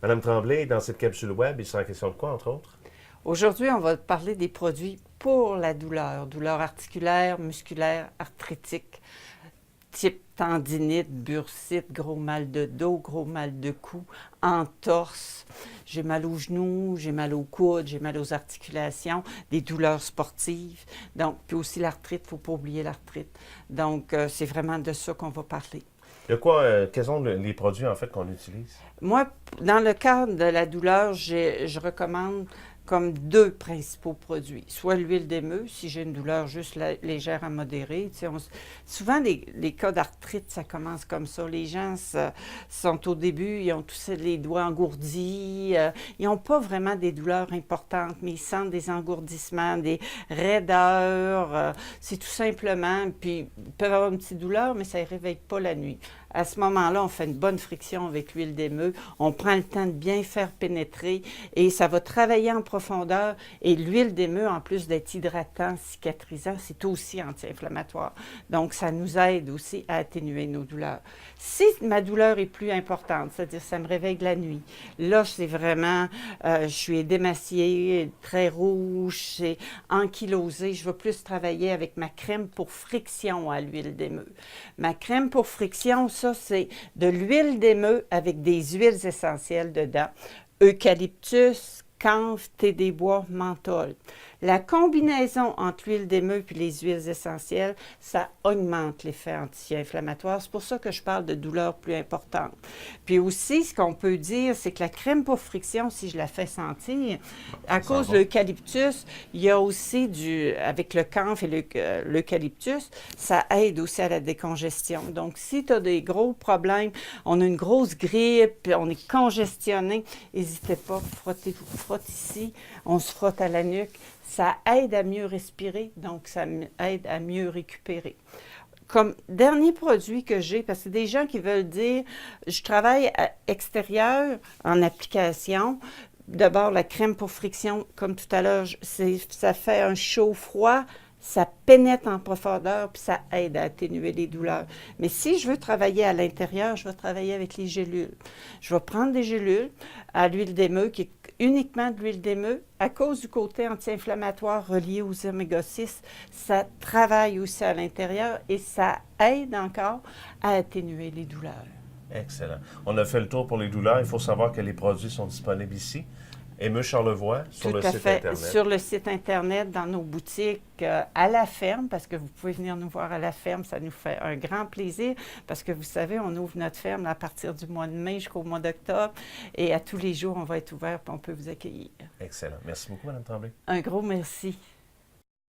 Madame Tremblay, dans cette capsule web, il sera question de quoi, entre autres? Aujourd'hui, on va parler des produits pour la douleur, douleur articulaire, musculaire, arthritique, type tendinite, bursite, gros mal de dos, gros mal de cou, entorse. J'ai mal aux genoux, j'ai mal aux coudes, j'ai mal aux articulations, des douleurs sportives. Donc, puis aussi l'arthrite, il ne faut pas oublier l'arthrite. Donc, c'est vraiment de ça qu'on va parler. De quoi, quels sont les produits, en fait, qu'on utilise? Moi, dans le cadre de la douleur, je recommande comme deux principaux produits. Soit l'huile d'émeu, si j'ai une douleur juste légère à modérée. Tu sais, souvent, les cas d'arthrite, ça commence comme ça. Les gens sont au début, ils ont tous les doigts engourdis. Ils n'ont pas vraiment des douleurs importantes, mais ils sentent des engourdissements, des raideurs. C'est tout simplement, puis ils peuvent avoir une petite douleur, mais ça ne les réveille pas la nuit. À ce moment-là, on fait une bonne friction avec l'huile d'émeu. On prend le temps de bien faire pénétrer et ça va travailler en profondeur. Et l'huile d'émeu, en plus d'être hydratant, cicatrisant, c'est aussi anti-inflammatoire. Donc, ça nous aide aussi à atténuer nos douleurs. Si ma douleur est plus importante, c'est-à-dire ça me réveille la nuit, là, c'est vraiment, je suis édémaciée, très rouge, c'est ankylosée. Je vais plus travailler avec ma crème pour friction à l'huile d'émeu. Ma crème pour friction, ça, c'est de l'huile d'émeu avec des huiles essentielles dedans. Eucalyptus, camphre, thé des bois, menthol. La combinaison entre l'huile d'émeu et les huiles essentielles, ça augmente l'effet anti-inflammatoire. C'est pour ça que je parle de douleurs plus importantes. Puis aussi, ce qu'on peut dire, c'est que la crème pour friction, si je la fais sentir, à cause de l'eucalyptus, il y a aussi avec le camphre et l'eucalyptus, ça aide aussi à la décongestion. Donc, si tu as des gros problèmes, on a une grosse grippe, on est congestionné, n'hésitez pas, frottez-vous, frotte ici, on se frotte à la nuque. Ça aide à mieux respirer, donc ça aide à mieux récupérer. Comme dernier produit que j'ai, parce que des gens qui veulent dire, je travaille à extérieur en application. D'abord, la crème pour friction, comme tout à l'heure, ça fait un chaud-froid, ça pénètre en profondeur, puis ça aide à atténuer les douleurs. Mais si je veux travailler à l'intérieur, je vais travailler avec les gélules. Je vais prendre des gélules à l'huile d'émeu, qui est uniquement de l'huile d'émeu. À cause du côté anti-inflammatoire relié aux oméga-6, ça travaille aussi à l'intérieur et ça aide encore à atténuer les douleurs. Excellent. On a fait le tour pour les douleurs. Il faut savoir que les produits sont disponibles ici. Émeu Charlevoix, sur le site Internet. Sur le site Internet, dans nos boutiques, à la ferme, parce que vous pouvez venir nous voir à la ferme, ça nous fait un grand plaisir, parce que vous savez, on ouvre notre ferme à partir du mois de mai jusqu'au mois d'octobre, et à tous les jours, on va être ouvert et on peut vous accueillir. Excellent. Merci beaucoup, Mme Tremblay. Un gros merci.